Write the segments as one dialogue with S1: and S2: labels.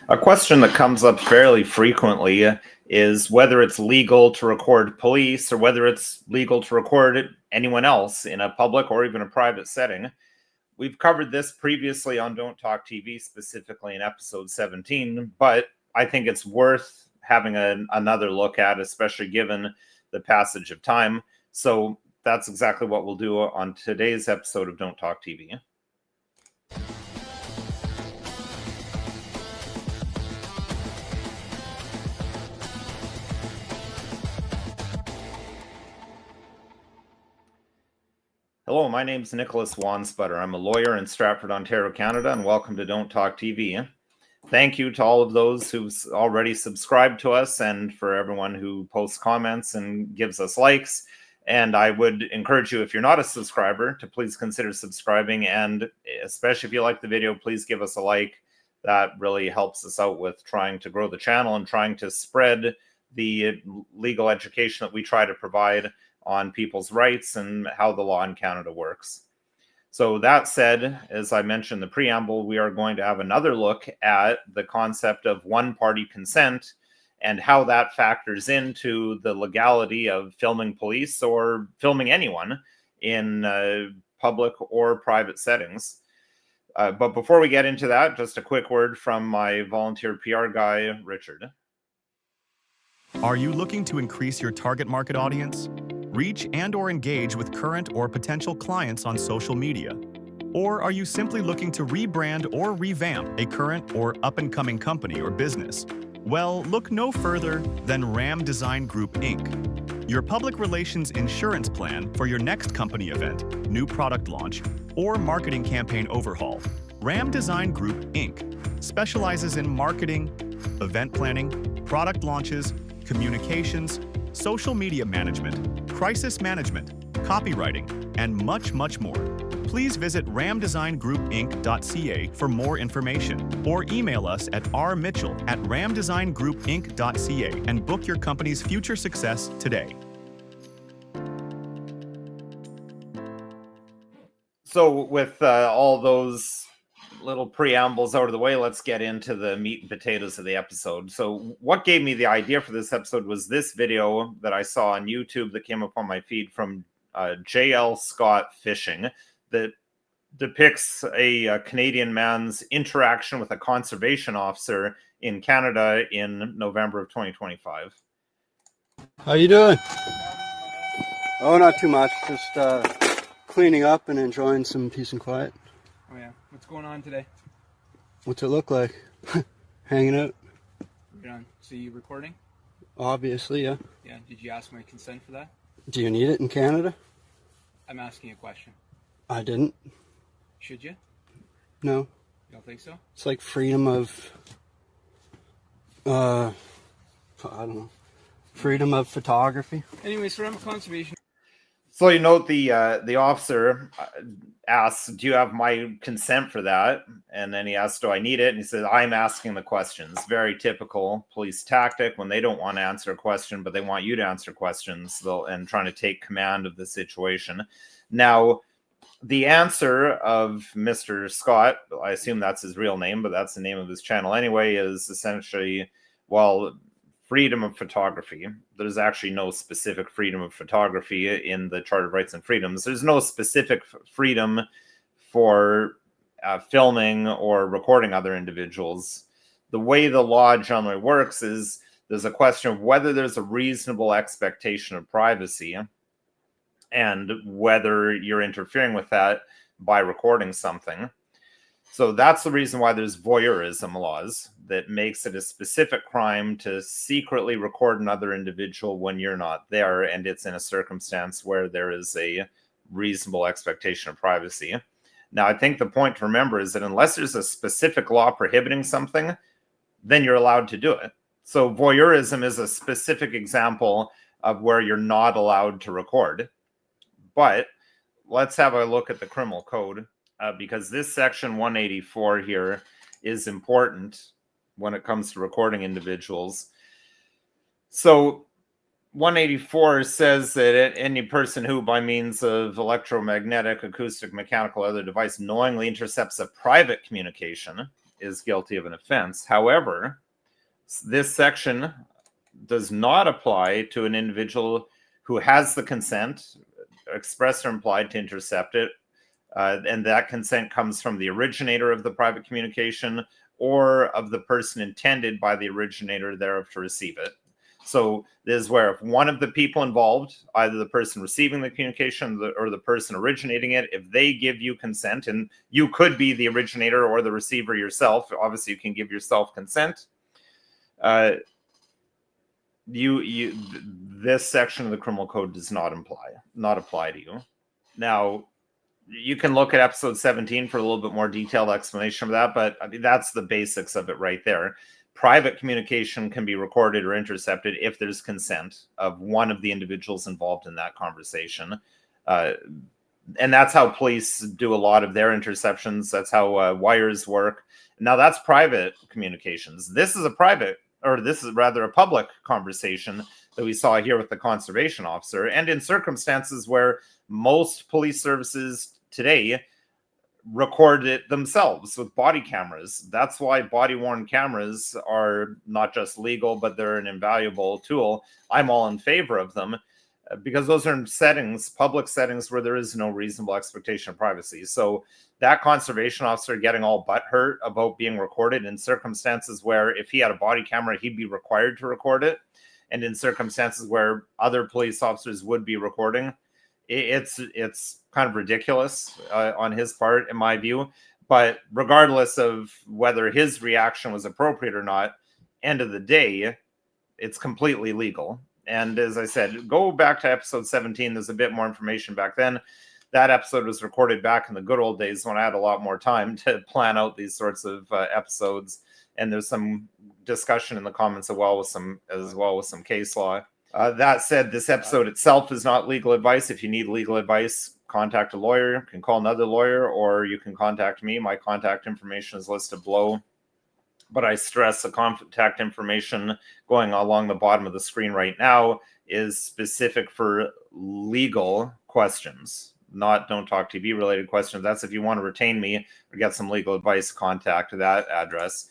S1: A question that comes up fairly frequently is whether it's legal to record police or whether it's legal to record anyone else in a public or even a private setting. We've covered this previously on Don't Talk TV, specifically in episode 17, but I think it's worth having another look at, especially given the passage of time. So that's exactly what we'll do on today's episode of Don't Talk TV. Hello, my name is Nicholas Wansputter. I'm a lawyer in Stratford, Ontario, Canada, and welcome to Don't Talk TV. Thank you to all of those who've already subscribed to us and for everyone who posts comments and gives us likes. And I would encourage you, if you're not a subscriber, to please consider subscribing. And especially if you like the video, please give us a like. That really helps us out with trying to grow the channel and trying to spread the legal education that we try to provide on people's rights and how the law in Canada works. So that said, as I mentioned in the preamble, we are going to have another look at the concept of one-party consent and how that factors into the legality of filming police or filming anyone in public or private settings. But before we get into that, just a quick word from my volunteer PR guy, Richard.
S2: Are you looking to increase your target market audience? Reach and/or engage with current or potential clients on social media? Or are you simply looking to rebrand or revamp a current or up-and-coming company or business? Well, look no further than Ram Design Group, Inc., your public relations insurance plan for your next company event, new product launch, or marketing campaign overhaul. Ram Design Group, Inc. specializes in marketing, event planning, product launches, communications, social media management, crisis management, copywriting, and much, much more. Please visit ramdesigngroupinc.ca for more information or email us at rmitchell@ramdesigngroupinc.ca and book your company's future success today.
S1: So with all those little preambles out of the way, let's get into the meat and potatoes of the episode. So what gave me the idea for this episode was this video that I saw on YouTube that came up on my feed from JL Scott Fishing that depicts a Canadian man's interaction with a conservation officer in Canada in November of 2025.
S3: How you doing? Oh, not too much. Just cleaning up and enjoying some peace and quiet.
S4: Oh yeah. What's going on today?
S3: What's it look like? Hanging out.
S4: Right on. So you recording?
S3: Obviously, yeah.
S4: Yeah. Did you ask my consent for that?
S3: Do you need it in Canada?
S4: I'm asking a question.
S3: I didn't.
S4: Should you?
S3: No.
S4: You don't think so?
S3: It's like freedom of, I don't know, freedom of photography.
S4: Anyway, so I'm a conservation.
S1: So you note the officer asks, do you have my consent for that? And then he asks, do I need it? And he says, I'm asking the questions. Very typical police tactic when they don't want to answer a question, but they want you to answer questions and trying to take command of the situation. Now, the answer of Mr. Scott, I assume that's his real name, but that's the name of his channel anyway, is essentially, well, freedom of photography. There's actually no specific freedom of photography in the Charter of Rights and Freedoms. There's no specific freedom for filming or recording other individuals. The way the law generally works is there's a question of whether there's a reasonable expectation of privacy and whether you're interfering with that by recording something. So that's the reason why there's voyeurism laws that makes it a specific crime to secretly record another individual when you're not there, and it's in a circumstance where there is a reasonable expectation of privacy. Now, I think the point to remember is that unless there's a specific law prohibiting something, then you're allowed to do it. So voyeurism is a specific example of where you're not allowed to record. But let's have a look at the criminal code. Because this section 184 here is important when it comes to recording individuals. So 184 says that any person who, by means of electromagnetic, acoustic, mechanical, or other device, knowingly intercepts a private communication is guilty of an offense. However, this section does not apply to an individual who has the consent, expressed or implied, to intercept it, and that consent comes from the originator of the private communication or of the person intended by the originator thereof to receive it. So this is where if one of the people involved, either the person receiving the communication or the person originating it, if they give you consent, and you could be the originator or the receiver yourself, obviously you can give yourself consent, this section of the criminal code does not apply to you. Now, you can look at episode 17 for a little bit more detailed explanation of that, but I mean, that's the basics of it right there. Private communication can be recorded or intercepted if there's consent of one of the individuals involved in that conversation. And that's how police do a lot of their interceptions. That's how wires work. Now, that's private communications. This is a public conversation that we saw here with the conservation officer. And in circumstances where most police services today record it themselves with body cameras. That's why body-worn cameras are not just legal, but they're an invaluable tool. I'm all in favor of them because those are settings, public settings, where there is no reasonable expectation of privacy. So that conservation officer getting all butthurt about being recorded in circumstances where if he had a body camera, he'd be required to record it. And in circumstances where other police officers would be recording, it's kind of ridiculous on his part, in my view. But regardless of whether his reaction was appropriate or not, end of the day, it's completely legal. And as I said, go back to episode 17. There's a bit more information back then. That episode was recorded back in the good old days when I had a lot more time to plan out these sorts of episodes. And there's some discussion in the comments as well with some case law. That said, this episode itself is not legal advice. If you need legal advice, contact a lawyer. You can call another lawyer, or you can contact me. My contact information is listed below. But I stress the contact information going along the bottom of the screen right now is specific for legal questions, not Don't Talk TV related questions. That's if you want to retain me or get some legal advice, contact that address.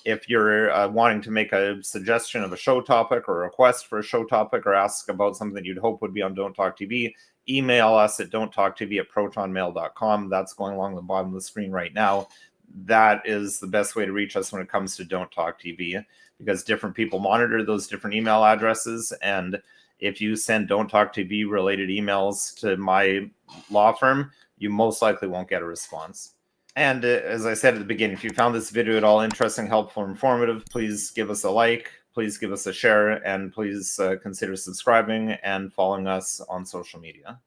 S1: If you're wanting to make a suggestion of a show topic or a request for a show topic or ask about something that you'd hope would be on Don't Talk TV, email us at don'ttalktv@protonmail.com. That's going along the bottom of the screen right now. That is the best way to reach us when it comes to Don't Talk TV, because different people monitor those different email addresses. And if you send Don't Talk TV related emails to my law firm, you most likely won't get a response. And as I said at the beginning, if you found this video at all interesting, helpful, or informative, please give us a like, please give us a share, and please consider subscribing and following us on social media.